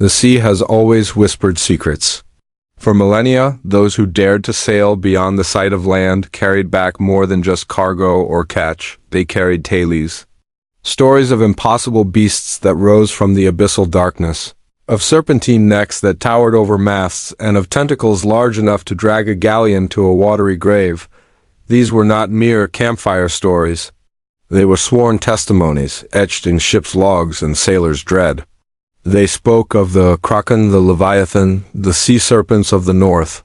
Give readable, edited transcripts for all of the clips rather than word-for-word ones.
The sea has always whispered secrets. For millennia, those who dared to sail beyond the sight of land carried back more than just cargo or catch. They carried tales. Stories of impossible beasts that rose from the abyssal darkness, of serpentine necks that towered over masts, and of tentacles large enough to drag a galleon to a watery grave. These were not mere campfire stories. They were sworn testimonies, etched in ships' logs and sailors' dread. They spoke of the Kraken, the Leviathan, the sea serpents of the north.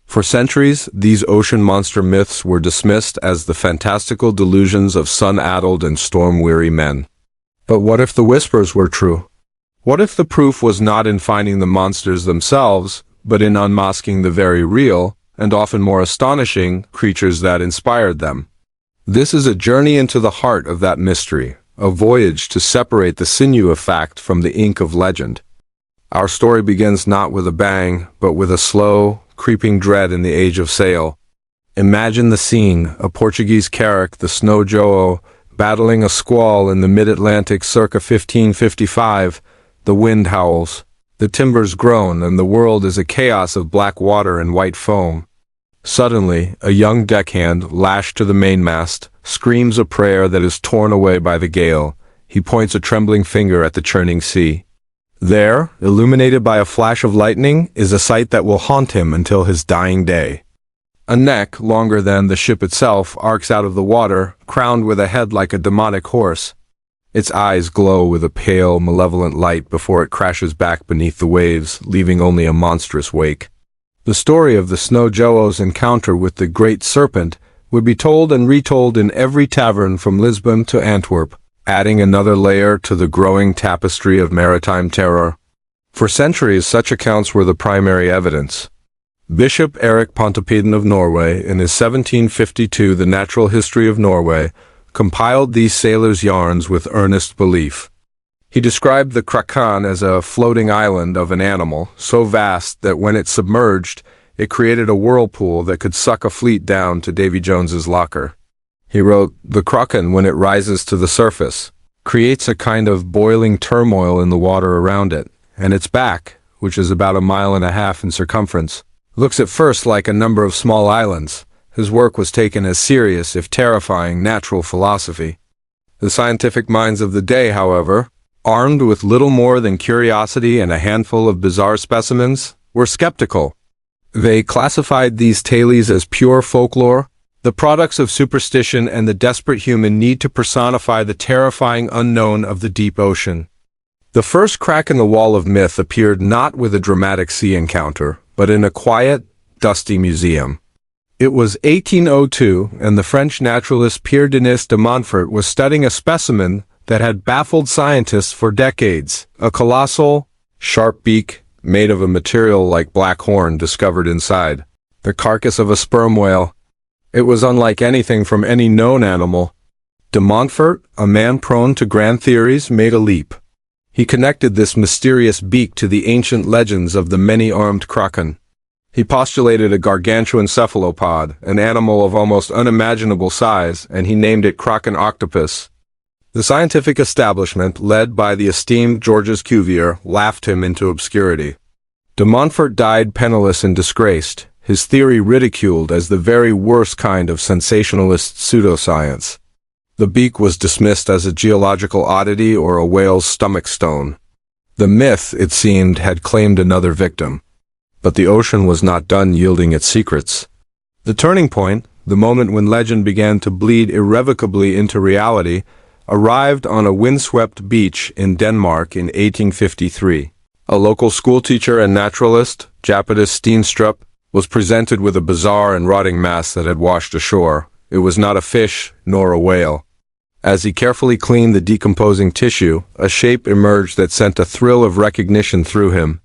For centuries, these ocean monster myths were dismissed as the fantastical delusions of sun-addled and storm-weary men. But what if the whispers were true? What if the proof was not in finding the monsters themselves, but in unmasking the very real, and often more astonishing, creatures that inspired them? This is a journey into the heart of that mystery, a voyage to separate the sinew of fact from the ink of legend. Our story begins not with a bang, but with a slow, creeping dread in the age of sail. Imagine the scene: a Portuguese carrack, the Snow Joao, battling a squall in the mid-Atlantic circa 1555. The wind howls, the timbers groan, and the world is a chaos of black water and white foam. Suddenly, a young deckhand, lashed to the mainmast, screams a prayer that is torn away by the gale. He points a trembling finger at the churning sea. There, illuminated by a flash of lightning, is a sight that will haunt him until his dying day. A neck, longer than the ship itself, arcs out of the water, crowned with a head like a demonic horse. Its eyes glow with a pale, malevolent light before it crashes back beneath the waves, leaving only a monstrous wake. The story of the Snow Joao's encounter with the Great Serpent would be told and retold in every tavern from Lisbon to Antwerp, adding another layer to the growing tapestry of maritime terror. For centuries, such accounts were the primary evidence. Bishop Erik Pontoppidan of Norway, in his 1752 The Natural History of Norway, compiled these sailors' yarns with earnest belief. He described the Kraken as a floating island of an animal, so vast that when it submerged, it created a whirlpool that could suck a fleet down to Davy Jones's locker. He wrote, "The Kraken, when it rises to the surface, creates a kind of boiling turmoil in the water around it, and its back, which is about 1.5 miles in circumference, looks at first like a number of small islands." His work was taken as serious, if terrifying, natural philosophy. The scientific minds of the day, however, armed with little more than curiosity and a handful of bizarre specimens, were skeptical. They classified these tales as pure folklore, the products of superstition and the desperate human need to personify the terrifying unknown of the deep ocean. The first crack in the wall of myth appeared not with a dramatic sea encounter, but in a quiet, dusty museum. It was 1802, and the French naturalist Pierre Denis de Montfort was studying a specimen that had baffled scientists for decades: a colossal, sharp beak made of a material like black horn discovered inside the carcass of a sperm whale. It was unlike anything from any known animal. De Montfort, a man prone to grand theories, made a leap. He connected this mysterious beak to the ancient legends of the many-armed Kraken. He postulated a gargantuan cephalopod, an animal of almost unimaginable size, and he named it Kraken octopus. The scientific establishment, led by the esteemed Georges Cuvier, laughed him into obscurity. De Montfort died penniless and disgraced, his theory ridiculed as the very worst kind of sensationalist pseudoscience. The beak was dismissed as a geological oddity or a whale's stomach stone. The myth, it seemed, had claimed another victim. But the ocean was not done yielding its secrets. The turning point, the moment when legend began to bleed irrevocably into reality, arrived on a windswept beach in Denmark in 1853. A local schoolteacher and naturalist, Japetus Steenstrup, was presented with a bizarre and rotting mass that had washed ashore. It was not a fish, nor a whale. As he carefully cleaned the decomposing tissue, a shape emerged that sent a thrill of recognition through him.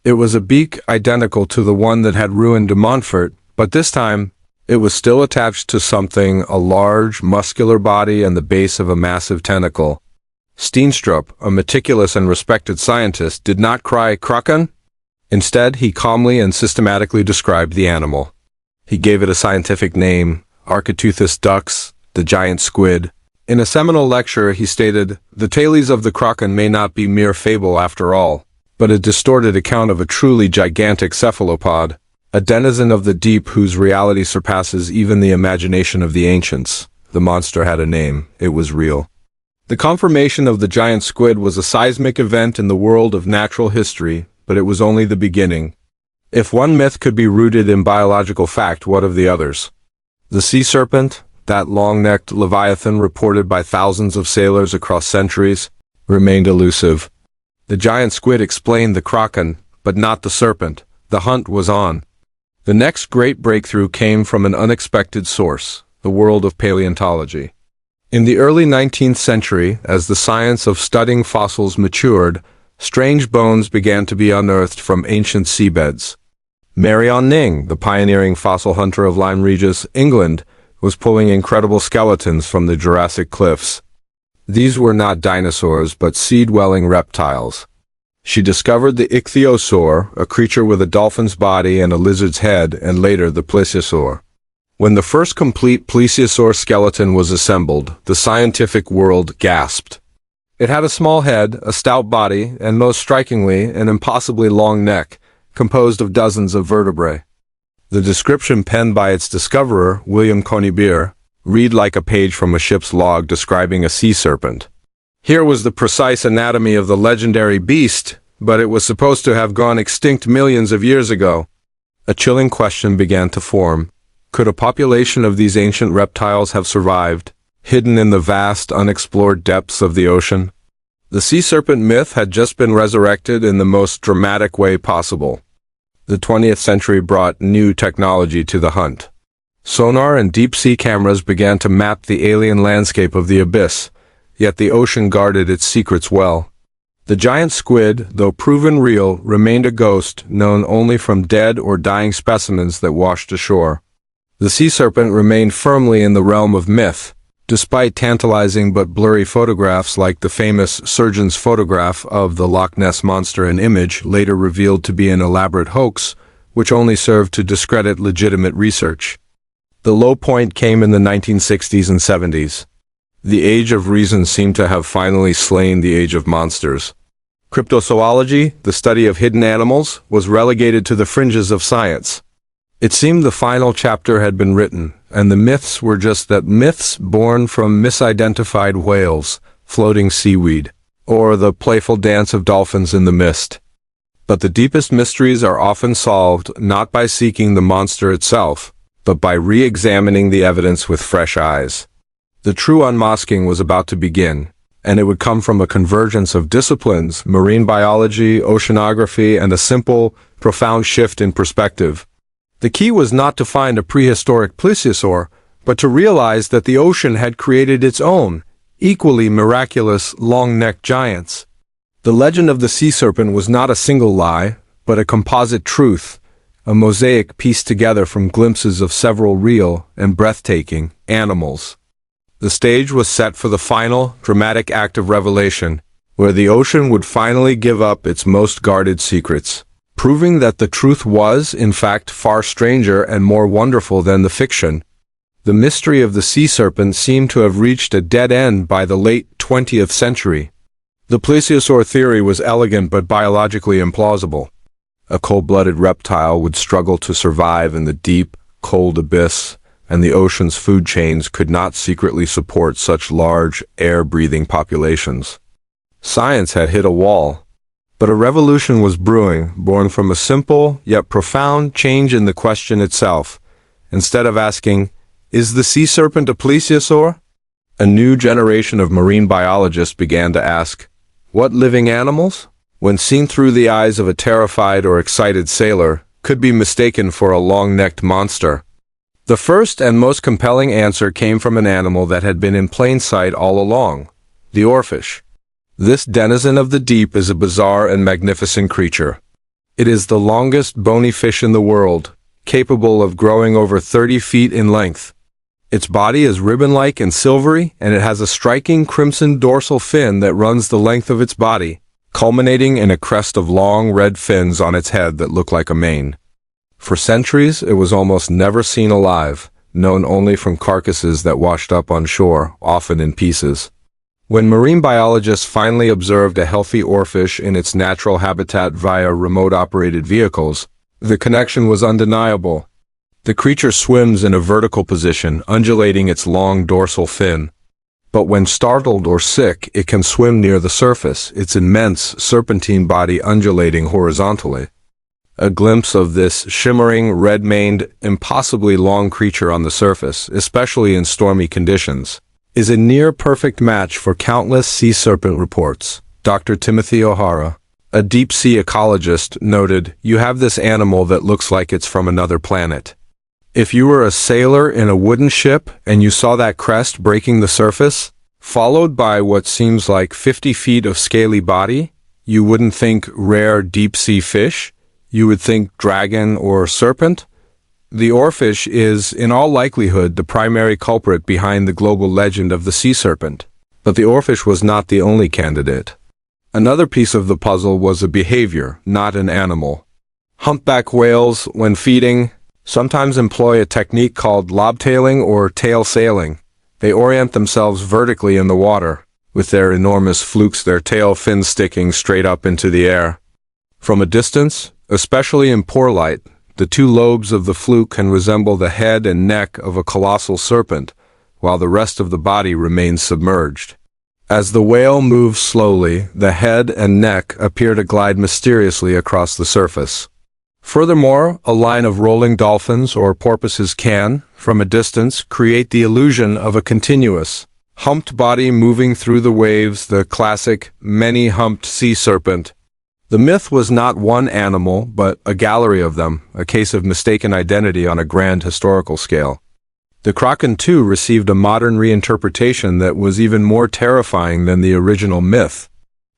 It was a beak identical to the one that had ruined de Montfort, but this time, it was still attached to something: a large, muscular body and the base of a massive tentacle. Steenstrup, a meticulous and respected scientist, did not cry "Kraken." Instead, he calmly and systematically described the animal. He gave it a scientific name: Architeuthis dux, the giant squid. In a seminal lecture, he stated, "The tales of the Kraken may not be mere fable after all, but a distorted account of a truly gigantic cephalopod, a denizen of the deep whose reality surpasses even the imagination of the ancients. The monster had a name. It was real. The confirmation of the giant squid was a seismic event in the world of natural history, but it was only the beginning. If one myth could be rooted in biological fact, what of the others? The sea serpent, that long-necked leviathan reported by thousands of sailors across centuries, remained elusive. The giant squid explained the kraken, but not the serpent. The hunt was on. The next great breakthrough came from an unexpected source, the world of paleontology. In the early 19th century, as the science of studying fossils matured, strange bones began to be unearthed from ancient seabeds. Marion Ning, the pioneering fossil hunter of Lyme Regis, England, was pulling incredible skeletons from the Jurassic cliffs. These were not dinosaurs but sea-dwelling reptiles. She discovered the ichthyosaur, a creature with a dolphin's body and a lizard's head, and later the plesiosaur. When the first complete plesiosaur skeleton was assembled, the scientific world gasped. It had a small head, a stout body, and most strikingly, an impossibly long neck, composed of dozens of vertebrae. The description penned by its discoverer, William Conybeare, read like a page from a ship's log describing a sea serpent. Here was the precise anatomy of the legendary beast, but it was supposed to have gone extinct millions of years ago. A chilling question began to form. Could a population of these ancient reptiles have survived, hidden in the vast, unexplored depths of the ocean? The sea serpent myth had just been resurrected in the most dramatic way possible. The 20th century brought new technology to the hunt. Sonar and deep-sea cameras began to map the alien landscape of the abyss, yet the ocean guarded its secrets well. The giant squid, though proven real, remained a ghost known only from dead or dying specimens that washed ashore. The sea serpent remained firmly in the realm of myth, despite tantalizing but blurry photographs like the famous surgeon's photograph of the Loch Ness Monster, an image later revealed to be an elaborate hoax, which only served to discredit legitimate research. The low point came in the 1960s and 70s. The age of reason seemed to have finally slain the age of monsters. Cryptozoology, the study of hidden animals, was relegated to the fringes of science. It seemed the final chapter had been written, and the myths were just that, myths born from misidentified whales, floating seaweed, or the playful dance of dolphins in the mist. But the deepest mysteries are often solved not by seeking the monster itself, but by re-examining the evidence with fresh eyes. The true unmasking was about to begin, and it would come from a convergence of disciplines, marine biology, oceanography, and a simple, profound shift in perspective. The key was not to find a prehistoric plesiosaur, but to realize that the ocean had created its own, equally miraculous, long-necked giants. The legend of the sea serpent was not a single lie, but a composite truth, a mosaic pieced together from glimpses of several real and breathtaking animals. The stage was set for the final, dramatic act of revelation, where the ocean would finally give up its most guarded secrets, proving that the truth was, in fact, far stranger and more wonderful than the fiction. The mystery of the sea serpent seemed to have reached a dead end by the late 20th century. The plesiosaur theory was elegant but biologically implausible. A cold-blooded reptile would struggle to survive in the deep, cold abyss, and the ocean's food chains could not secretly support such large, air-breathing populations. Science had hit a wall. But a revolution was brewing, born from a simple, yet profound, change in the question itself. Instead of asking, "Is the sea serpent a plesiosaur?" a new generation of marine biologists began to ask, "What living animals, when seen through the eyes of a terrified or excited sailor, could be mistaken for a long-necked monster?" The first and most compelling answer came from an animal that had been in plain sight all along, the oarfish. This denizen of the deep is a bizarre and magnificent creature. It is the longest bony fish in the world, capable of growing over 30 feet in length. Its body is ribbon-like and silvery, and it has a striking crimson dorsal fin that runs the length of its body, culminating in a crest of long red fins on its head that look like a mane. For centuries, it was almost never seen alive, known only from carcasses that washed up on shore, often in pieces. When marine biologists finally observed a healthy oarfish in its natural habitat via remote-operated vehicles, the connection was undeniable. The creature swims in a vertical position, undulating its long dorsal fin. But when startled or sick, it can swim near the surface, its immense, serpentine body undulating horizontally. A glimpse of this shimmering, red-maned, impossibly long creature on the surface, especially in stormy conditions, is a near-perfect match for countless sea serpent reports. Dr. Timothy O'Hara, a deep-sea ecologist, noted, "You have this animal that looks like it's from another planet. If you were a sailor in a wooden ship and you saw that crest breaking the surface, followed by what seems like 50 feet of scaly body, you wouldn't think rare deep-sea fish. You would think dragon or serpent." The oarfish is, in all likelihood, the primary culprit behind the global legend of the sea serpent. But the oarfish was not the only candidate. Another piece of the puzzle was a behavior, not an animal. Humpback whales, when feeding, sometimes employ a technique called lobtailing or tail sailing. They orient themselves vertically in the water, with their enormous flukes, their tail fins sticking straight up into the air. From a distance, especially in poor light, the two lobes of the fluke can resemble the head and neck of a colossal serpent, while the rest of the body remains submerged. As the whale moves slowly, the head and neck appear to glide mysteriously across the surface. Furthermore, a line of rolling dolphins or porpoises can, from a distance, create the illusion of a continuous, humped body moving through the waves, the classic, many-humped sea serpent. The myth was not one animal, but a gallery of them, a case of mistaken identity on a grand historical scale. The Kraken, too, received a modern reinterpretation that was even more terrifying than the original myth.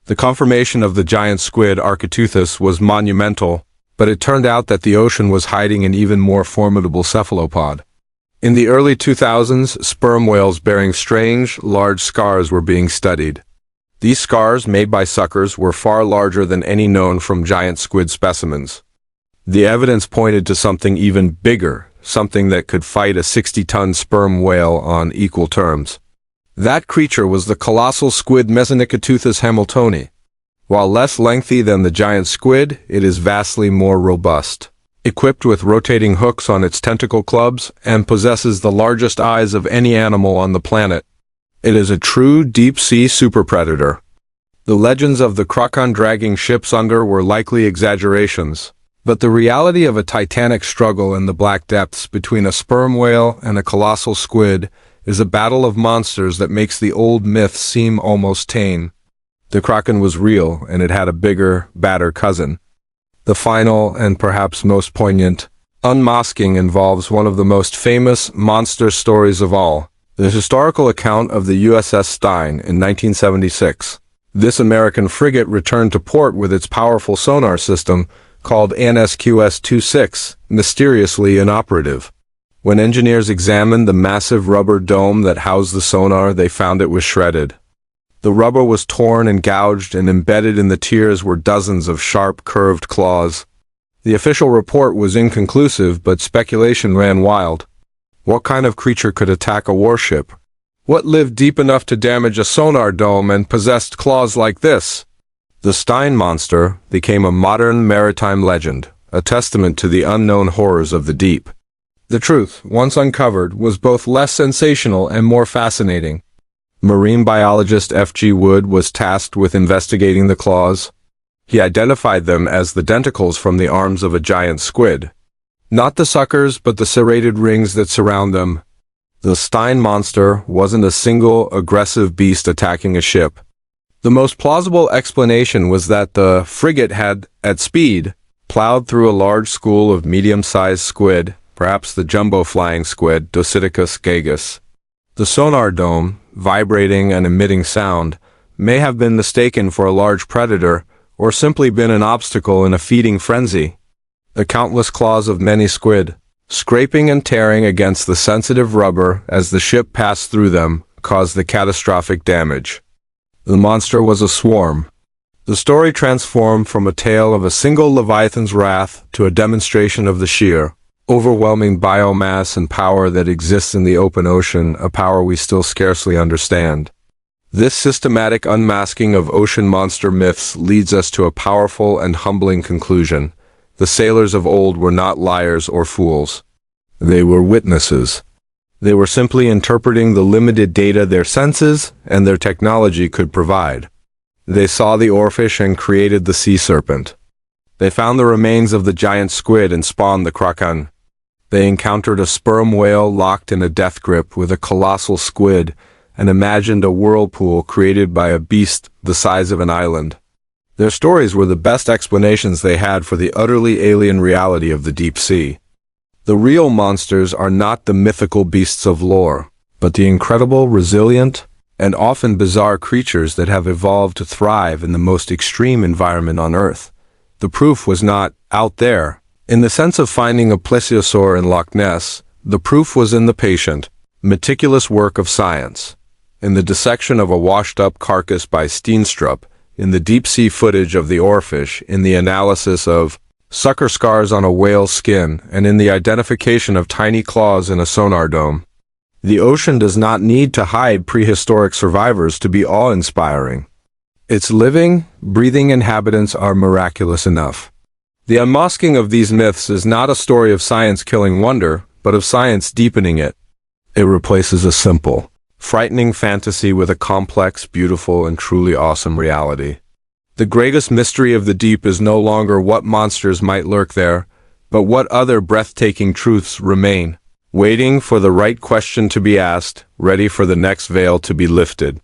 The confirmation of the giant squid Architeuthis was monumental, but it turned out that the ocean was hiding an even more formidable cephalopod. In the early 2000s, sperm whales bearing strange, large scars were being studied. These scars, made by suckers, were far larger than any known from giant squid specimens. The evidence pointed to something even bigger, something that could fight a 60-ton sperm whale on equal terms. That creature was the colossal squid Mesonicoteuthis hamiltoni. While less lengthy than the giant squid, it is vastly more robust. Equipped with rotating hooks on its tentacle clubs, and possesses the largest eyes of any animal on the planet. It is a true deep-sea superpredator. The legends of the Kraken dragging ships under were likely exaggerations, but the reality of a titanic struggle in the black depths between a sperm whale and a colossal squid is a battle of monsters that makes the old myth seem almost tame. The Kraken was real, and it had a bigger, badder cousin. The final, and perhaps most poignant, Unmasking involves one of the most famous monster stories of all, the historical account of the USS Stein in 1976. This American frigate returned to port with its powerful sonar system, called NSQS-26, mysteriously inoperative. When engineers examined the massive rubber dome that housed the sonar, they found it was shredded. The rubber was torn and gouged, and embedded in the tiers were dozens of sharp, curved claws. The official report was inconclusive, but speculation ran wild. What kind of creature could attack a warship? What lived deep enough to damage a sonar dome and possessed claws like this? The Stein monster became a modern maritime legend, a testament to the unknown horrors of the deep. The truth, once uncovered, was both less sensational and more fascinating. Marine biologist F.G. Wood was tasked with investigating the claws. He identified them as the denticles from the arms of a giant squid. Not the suckers, but the serrated rings that surround them. The Stein monster wasn't a single, aggressive beast attacking a ship. The most plausible explanation was that the frigate had, at speed, plowed through a large school of medium-sized squid, perhaps the jumbo flying squid, Dositicus gagus. The sonar dome, vibrating and emitting sound, may have been mistaken for a large predator, or simply been an obstacle in a feeding frenzy. The countless claws of many squid, scraping and tearing against the sensitive rubber as the ship passed through them, caused the catastrophic damage. The monster was a swarm. The story transformed from a tale of a single leviathan's wrath to a demonstration of the sheer, overwhelming biomass and power that exists in the open ocean, a power we still scarcely understand. This systematic unmasking of ocean monster myths leads us to a powerful and humbling conclusion. The sailors of old were not liars or fools. They were witnesses. They were simply interpreting the limited data their senses and their technology could provide. They saw the oarfish and created the sea serpent. They found the remains of the giant squid and spawned the Kraken. They encountered a sperm whale locked in a death grip with a colossal squid and imagined a whirlpool created by a beast the size of an island. Their stories were the best explanations they had for the utterly alien reality of the deep sea. The real monsters are not the mythical beasts of lore, but the incredible, resilient, and often bizarre creatures that have evolved to thrive in the most extreme environment on Earth. The proof was not out there. In the sense of finding a plesiosaur in Loch Ness, the proof was in the patient, meticulous work of science. In the dissection of a washed-up carcass by Steenstrup, in the deep-sea footage of the oarfish, in the analysis of sucker scars on a whale's skin, and in the identification of tiny claws in a sonar dome. The ocean does not need to hide prehistoric survivors to be awe-inspiring. Its living, breathing inhabitants are miraculous enough. The unmasking of these myths is not a story of science killing wonder, but of science deepening it. It replaces a simple, frightening fantasy with a complex, beautiful, and truly awesome reality. The greatest mystery of the deep is no longer what monsters might lurk there, but what other breathtaking truths remain, waiting for the right question to be asked, ready for the next veil to be lifted.